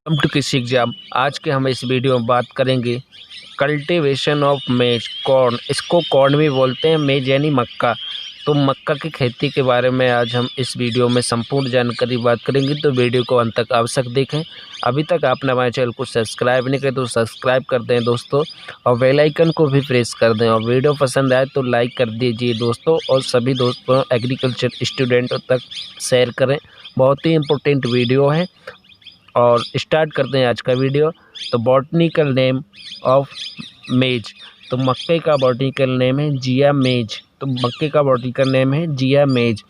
Welcome to कृषि exam. आज के हम इस वीडियो में बात करेंगे कल्टीवेशन ऑफ मेज कॉर्न। इसको कॉर्न भी बोलते हैं, मेज यानी मक्का। तो मक्का की खेती के बारे में आज हम इस वीडियो में संपूर्ण जानकारी बात करेंगे, तो वीडियो को अंत तक आवश्यक देखें। अभी तक आपने हमारे चैनल को सब्सक्राइब नहीं किया तो सब्सक्राइब कर दें दोस्तों, और बेल आइकन को भी प्रेस कर दें। और वीडियो पसंद आए तो लाइक कर दीजिए दोस्तों, और सभी दोस्तों एग्रीकल्चर स्टूडेंटों तक शेयर करें। बहुत ही इम्पोर्टेंट वीडियो है। और स्टार्ट करते हैं आज का वीडियो। तो बॉटनिकल नेम ऑफ मेज, तो मक्के का बॉटनिकल नेम है जिया मेज। तो मक्के का बॉटनिकल नेम है जिया मेज।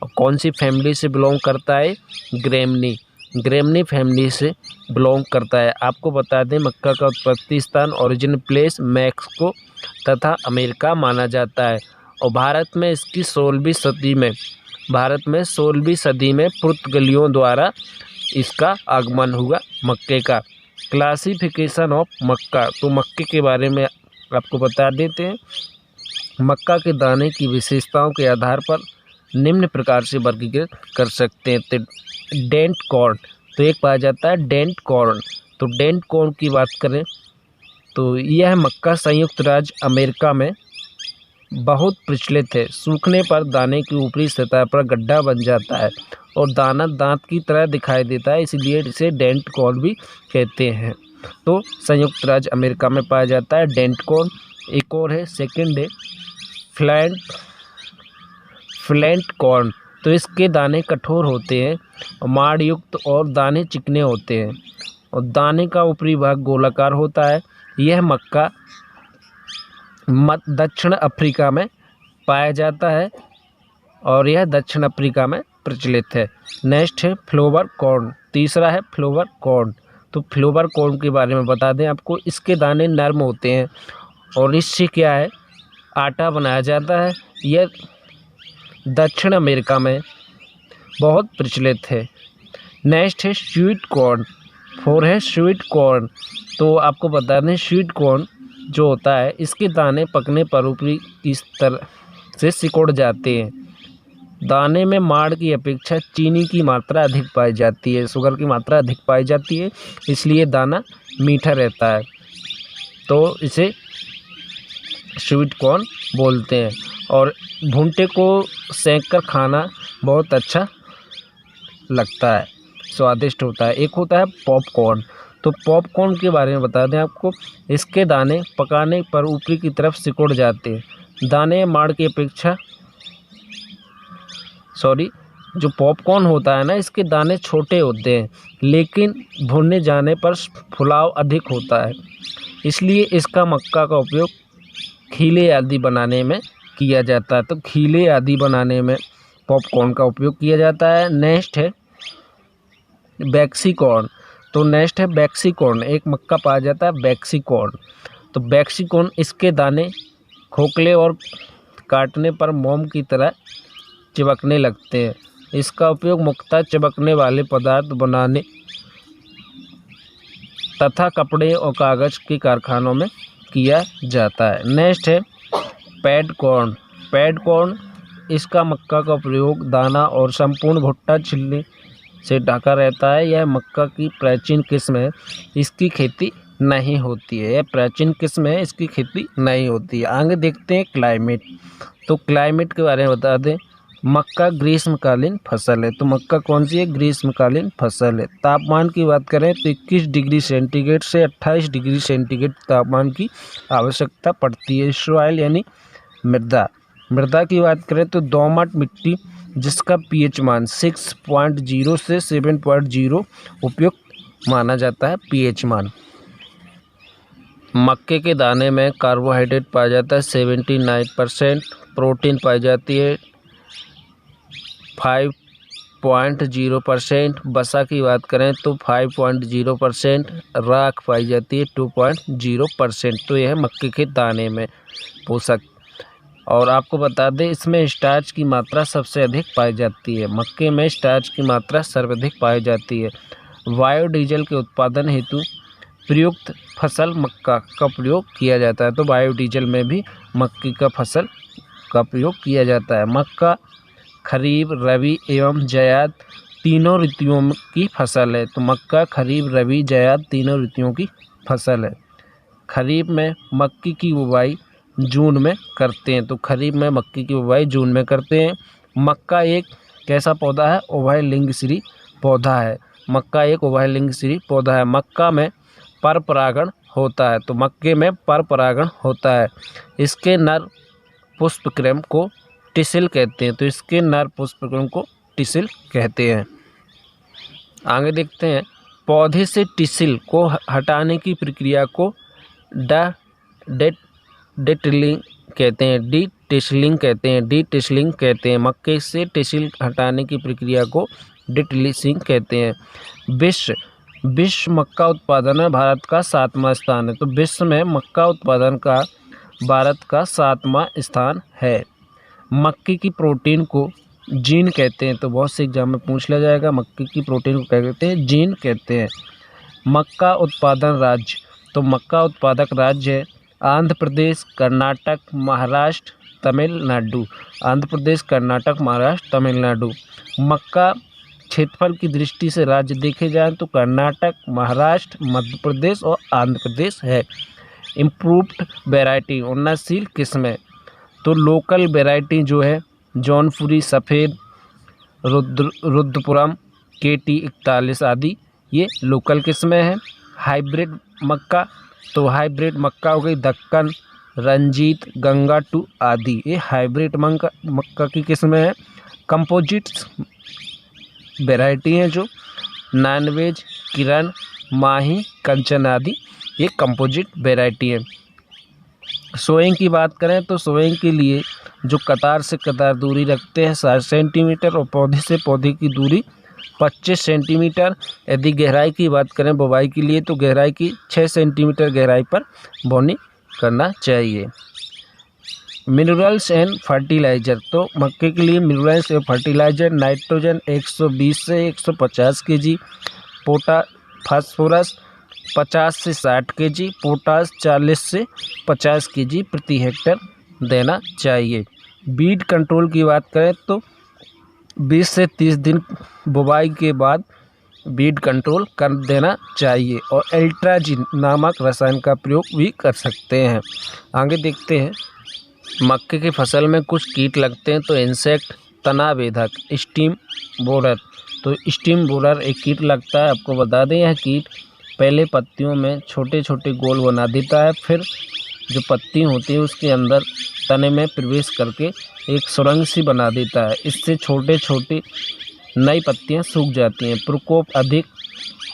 और कौन सी फैमिली से बिलोंग करता है? ग्रेमनी। ग्रेमनी फैमिली से बिलोंग करता है। आपको बता दें, मक्का का उत्पत्ति स्थान ओरिजिन प्लेस मैक्सिको तथा अमेरिका माना जाता है। और भारत में 16वीं सदी में पुर्तगालियों द्वारा इसका आगमन हुआ मक्के का। क्लासिफिकेशन ऑफ मक्का, तो मक्के के बारे में आपको बता देते हैं। मक्का के दाने की विशेषताओं के आधार पर निम्न प्रकार से वर्गीकृत कर सकते हैं। तो डेंट कॉर्न, तो एक पाया जाता है डेंट कॉर्न। तो डेंट कॉर्न की बात करें तो यह मक्का संयुक्त राज्य अमेरिका में बहुत प्रचलित है। सूखने पर दाने की ऊपरी सतह पर गड्ढा बन जाता है और दाना दांत की तरह दिखाई देता है, इसलिए इसे डेंट कॉर्न भी कहते हैं। तो संयुक्त राज्य अमेरिका में पाया जाता है डेंट कॉर्न। एक और है, सेकंड है फ्लैंट कॉर्न। तो इसके दाने कठोर होते हैं, माड़ युक्त और दाने चिकने होते हैं, और दाने का ऊपरी भाग गोलाकार होता है। यह मक्का दक्षिण अफ्रीका में पाया जाता है और यह दक्षिण अफ्रीका में प्रचलित है। नेक्स्ट है फ्लोवर कॉर्न, तीसरा है फ्लोवर कॉर्न। तो फ्लोवर कॉर्न के बारे में बता दें आपको, इसके दाने नर्म होते हैं और इससे क्या है, आटा बनाया जाता है। यह दक्षिण अमेरिका में बहुत प्रचलित है। नेक्स्ट है स्वीट कॉर्न, फोर है स्वीट कॉर्न। तो आपको बता दें, स्वीट कॉर्न जो होता है, इसके दाने पकने पर ऊपरी इस तरह से सिकुड़ जाते हैं। दाने में माड़ की अपेक्षा चीनी की मात्रा अधिक पाई जाती है, शुगर की मात्रा अधिक पाई जाती है, इसलिए दाना मीठा रहता है। तो इसे स्वीट कॉर्न बोलते हैं। और भुट्टे को सेंक कर खाना बहुत अच्छा लगता है, स्वादिष्ट होता है। एक होता है पॉपकॉर्न। तो पॉपकॉर्न के बारे में बता दें आपको, इसके दाने पकाने पर ऊपरी की तरफ सिकुड़ जाते हैं। दाने माड़ की अपेक्षा जो पॉपकॉर्न होता है ना, इसके दाने छोटे होते हैं, लेकिन भुनने जाने पर फुलाव अधिक होता है, इसलिए इसका मक्का का उपयोग खीले आदि बनाने में किया जाता है। तो खीले आदि बनाने में पॉपकॉर्न का उपयोग किया जाता है। नेक्स्ट है बैक्सीकॉर्न। तो नेक्स्ट है बैक्सीकॉर्न, एक मक्का पाया जाता है बैक्सीकॉर्न। तो बैक्सीकॉर्न, इसके दाने खोखले और काटने पर मोम की तरह चिपकने लगते हैं। इसका उपयोग मुख्यतः चिपकने वाले पदार्थ बनाने तथा कपड़े और कागज़ के कारखानों में किया जाता है। नेक्स्ट है पैड कॉर्न। पैड कॉर्न, इसका मक्का का प्रयोग दाना और संपूर्ण भुट्टा छिलने से ढका रहता है। यह मक्का की प्राचीन किस्म है, इसकी खेती नहीं होती है। यह प्राचीन किस्म है, इसकी खेती नहीं होती है। आगे देखते हैं क्लाइमेट। तो क्लाइमेट के बारे में बता दें, मक्का ग्रीष्मकालीन फसल है। तो मक्का कौन सी है? ग्रीष्मकालीन फसल है। तापमान की बात करें तो 21 डिग्री सेंटीग्रेड से 28 डिग्री सेंटीग्रेड तापमान की आवश्यकता पड़ती है। सॉइल यानी मृदा की बात करें तो दोमट मिट्टी, जिसका पीएच मान 6.0 से 7.0 उपयुक्त माना जाता है पीएच मान। मक्के के दाने में कार्बोहाइड्रेट पाया जाता है 79%, प्रोटीन पाई जाती है 5.0%, वसा की बात करें तो 5.0%, राख पाई जाती है 2.0%। तो यह मक्के के दाने में पोषक। और आपको बता दें, इसमें स्टार्च की मात्रा सबसे अधिक पाई जाती है। मक्के में स्टार्च की मात्रा सर्वाधिक पाई जाती है। बायोडीजल के उत्पादन हेतु प्रयुक्त फसल मक्का का प्रयोग किया जाता है। तो बायोडीजल में भी मक्के का फसल का प्रयोग किया जाता है। मक्का खरीफ, रबी एवं जायद तीनों ऋतुओं की फसल है। तो मक्का खरीफ रबी जायद तीनों ऋतुओं की फसल है। खरीफ में मक्की की बुवाई जून में करते हैं। तो खरीफ में मक्की की बुवाई जून में करते हैं। मक्का एक कैसा पौधा है? उभयलिंगीय पौधा है। मक्का एक उभयलिंगीय पौधा है। मक्का में पर परागण होता है। तो मक्के में पर परागण होता है। इसके नर पुष्पक्रम को टिसिल कहते हैं। तो इसके नर पुष्पक्रम को टिसिल कहते हैं। आगे देखते हैं, पौधे से टिसिल को हटाने की प्रक्रिया को डिटिलिंग कहते हैं। डिटिशलिंग कहते हैं। डिटिशलिंग कहते हैं। मक्के से टिसिल हटाने की प्रक्रिया को डिटिलिंग कहते हैं। विश्व मक्का उत्पादन में भारत का 7वां स्थान है। तो विश्व में मक्का उत्पादन का भारत का 7वां स्थान है। मक्के की प्रोटीन को जीन कहते हैं। तो बहुत से एग्जाम में पूछ लिया जाएगा, मक्के की प्रोटीन को क्या कहते हैं? जीन कहते हैं। मक्का उत्पादन राज्य, तो मक्का उत्पादक राज्य है आंध्र प्रदेश, कर्नाटक, महाराष्ट्र, तमिलनाडु। आंध्र प्रदेश, कर्नाटक, महाराष्ट्र, तमिलनाडु। मक्का क्षेत्रफल की दृष्टि से राज्य देखे जाएँ तो कर्नाटक, महाराष्ट्र, मध्य प्रदेश और आंध्र प्रदेश है। इम्प्रूव्ड वैरायटी, उन्नतशील किस्में, तो लोकल वैरायटी जो है जौनपुरी, सफ़ेद, रुद्रपुरम, KT 41 आदि ये लोकल किस्में हैं। हाइब्रिड मक्का, तो हाइब्रिड मक्का हो गई दक्कन, रंजीत, गंगा 2 आदि, ये हाइब्रिड मक्का की किस्में हैं। कंपोजिट वैरायटी हैं जो नॉनवेज, किरण, माही, कंचन आदि, ये कंपोजिट वैरायटी है। सोइंग की बात करें तो सोइंग के लिए जो कतार से कतार दूरी रखते हैं 60 सेंटीमीटर और पौधे से पौधे की दूरी 25 सेंटीमीटर। यदि गहराई की बात करें बुवाई के लिए तो गहराई की 6 सेंटीमीटर गहराई पर बोनी करना चाहिए। मिनरल्स एंड फर्टिलाइज़र, तो मक्के के लिए मिनरल्स एंड फर्टिलाइज़र नाइट्रोजन 120 से 150 kg, फास्फोरस 50 से 60 kg, पोटास 40 से 50 kg प्रति हेक्टर देना चाहिए। बीड कंट्रोल की बात करें तो 20 से 30 दिन बुवाई के बाद बीड कंट्रोल कर देना चाहिए और अल्ट्राजिन नामक रसायन का प्रयोग भी कर सकते हैं। आगे देखते हैं, मक्के की फसल में कुछ कीट लगते हैं तो इंसेक्ट, तना बेधक, स्टीम बोरर। तो स्टीम बोरर एक कीट लगता है। आपको बता दें यह कीट पहले पत्तियों में छोटे छोटे गोल बना देता है, फिर जो पत्ती होती है उसके अंदर तने में प्रवेश करके एक सुरंग सी बना देता है। इससे छोटे छोटे नई पत्तियां सूख जाती हैं। प्रकोप अधिक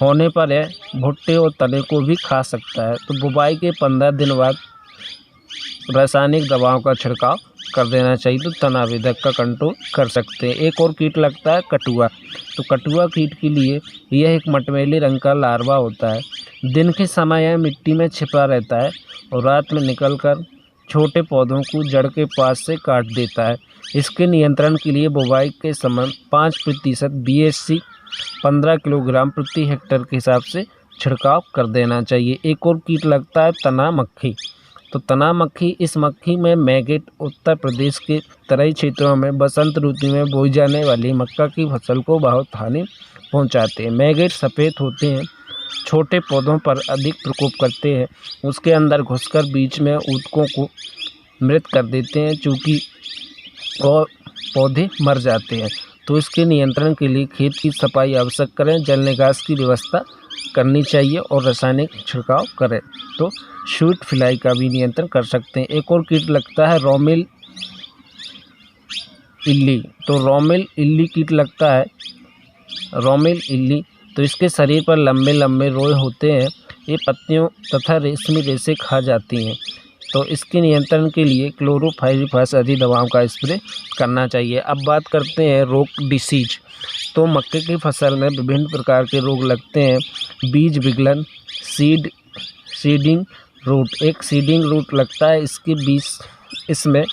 होने पर यह भुट्टे और तने को भी खा सकता है। तो बुवाई के 15 दिन बाद रासायनिक दवाओं का छिड़काव कर देना चाहिए, तो तना बेधक का कंट्रोल कर सकते हैं। एक और कीट लगता है कटुआ। तो कटुआ कीट के लिए यह एक मटमैले रंग का लार्वा होता है। दिन के समय यह मिट्टी में छिपा रहता है और रात में निकलकर छोटे पौधों को जड़ के पास से काट देता है। इसके नियंत्रण के लिए बुवाई के समय 5% BSC 15 किलोग्राम प्रति हेक्टर के हिसाब से छिड़काव कर देना चाहिए। एक और कीट लगता है तना मक्खी। तो तना मक्खी, इस मक्खी में मैगेट उत्तर प्रदेश के तराई क्षेत्रों में बसंत ऋतु में बोई जाने वाली मक्का की फसल को बहुत हानि पहुंचाते हैं। मैगेट सफ़ेद होते हैं, छोटे पौधों पर अधिक प्रकोप करते हैं, उसके अंदर घुसकर बीच में ऊतकों को मृत कर देते हैं चूंकि और पौधे मर जाते हैं। तो इसके नियंत्रण के लिए खेत की सफाई आवश्यक करें, जल निकास की व्यवस्था करनी चाहिए और रासायनिक छिड़काव करें। तो शूट फ्लाई का भी नियंत्रण कर सकते हैं। एक और कीट लगता है रोमिल इल्ली। तो रोमिल इल्ली कीट लगता है, रोमिल इल्ली। तो इसके शरीर पर लंबे लंबे रोए होते हैं। ये पत्तियों तथा रेशमी रेशे खा जाती हैं। तो इसके नियंत्रण के लिए क्लोरोफाइरिफास आदि दवाओं का स्प्रे करना चाहिए। अब बात करते हैं रोग डिसीज। तो मक्के की फसल में विभिन्न प्रकार के रोग लगते हैं। बीज विगलन, सीडिंग रूट, एक सीडिंग रूट लगता है। इसमें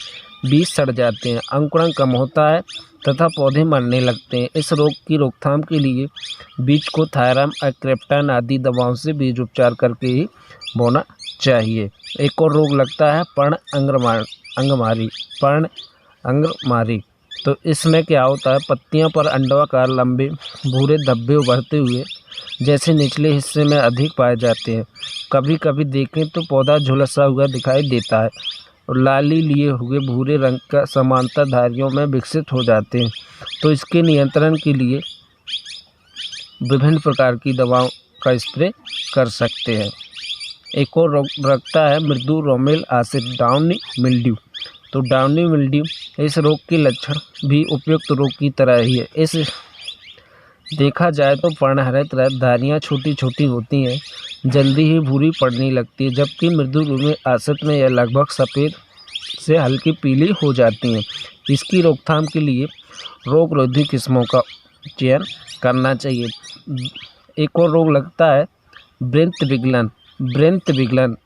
बीज सड़ जाते हैं, अंकुरण कम होता है तथा पौधे मरने लगते हैं। इस रोग की रोकथाम के लिए बीज को थायराम, एक्रेप्टन आदि दवाओं से बीज उपचार करके ही बोना चाहिए। एक और रोग लगता है पर्ण अंगमारी। तो इसमें क्या होता है, पत्तियों पर अंडाकार लंबे भूरे धब्बे उभरते हुए जैसे निचले हिस्से में अधिक पाए जाते हैं। कभी कभी देखें तो पौधा झुलसा हुआ दिखाई देता है और लाली लिए हुए भूरे रंग का समांतर धारियों में विकसित हो जाते हैं। तो इसके नियंत्रण के लिए विभिन्न प्रकार की दवाओं का स्प्रे कर सकते हैं। एक और रोग रखता है मृदु रोमेल एसिड डाउनी मिल्ड्यू। तो डाउनी मिल्ड्यू इस रोग के लक्षण भी उपयुक्त रोग की तरह ही है। इस देखा जाए तो पर्णहरित धारियाँ छोटी छोटी होती हैं, जल्दी ही भूरी पड़ने लगती है, जबकि मृदु रोमेल एसिड में यह लगभग सफ़ेद से हल्की पीली हो जाती हैं। इसकी रोकथाम के लिए रोगरोधी किस्मों का चयन करना चाहिए। एक और रोग लगता है ब्रेंथ विगलन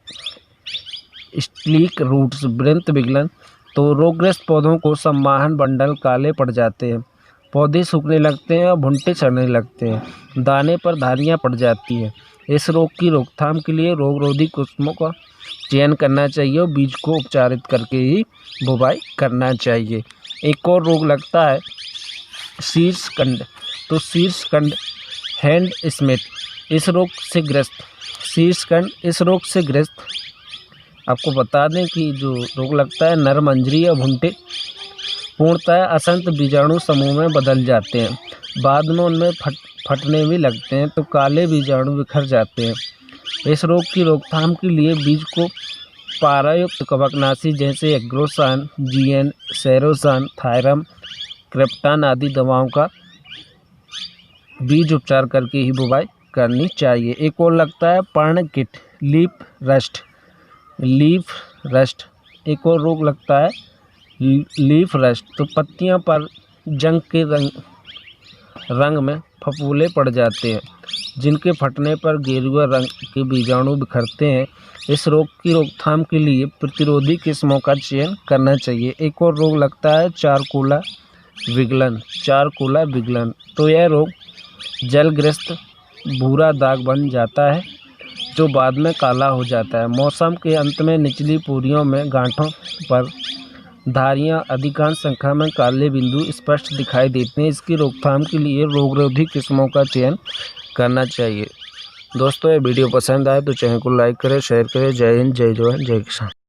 स्लीक रूट्स ब्रेंथ विगलन। तो रोगग्रस्त पौधों को संवाहन बंडल काले पड़ जाते हैं, पौधे सूखने लगते हैं और भुंटे चढ़ने लगते हैं, दाने पर धारियां पड़ जाती हैं। इस रोग की रोकथाम के लिए रोगरोधी किस्मों का चयन करना चाहिए और बीज को उपचारित करके ही बुवाई करना चाहिए। एक और रोग लगता है शीर्षकंड। तो शीर्षकंड हैंड स्मिथ इस रोग से ग्रस्त आपको बता दें कि जो रोग लगता है नरमंजरी और भुंटे पूर्णतः असंत बीजाणु समूह में बदल जाते हैं, बाद में उनमें फटने भी लगते हैं, तो काले बीजाणु बिखर जाते हैं। इस रोग की रोकथाम के लिए बीज को पारायुक्त कवकनाशी जैसे एग्रोसान, जीएन, सेरोसान, थायरम, क्रिप्टान आदि दवाओं का बीज उपचार करके ही बुवाई करनी चाहिए। एक और लगता है पर्णकिट लीफ रस्ट। एक और रोग लगता है लीफ रस्ट। तो पत्तियों पर जंग के रंग में फफूले पड़ जाते हैं, जिनके फटने पर गेरुआ रंग के बीजाणु बिखरते हैं। इस रोग की रोकथाम के लिए प्रतिरोधी किस्मों का चयन करना चाहिए। एक और रोग लगता है चारकोला विगलन। तो यह रोग जलग्रस्त भूरा दाग बन जाता है, जो बाद में काला हो जाता है। मौसम के अंत में निचली पूरियों में गांठों पर धारियां अधिकांश संख्या में काले बिंदु स्पष्ट दिखाई देते हैं। इसकी रोकथाम के लिए रोगरोधी किस्मों का चयन करना चाहिए। दोस्तों, ये वीडियो पसंद आए तो चैनल को लाइक करें, शेयर करें। जय हिंद, जय जवान, जय किसान।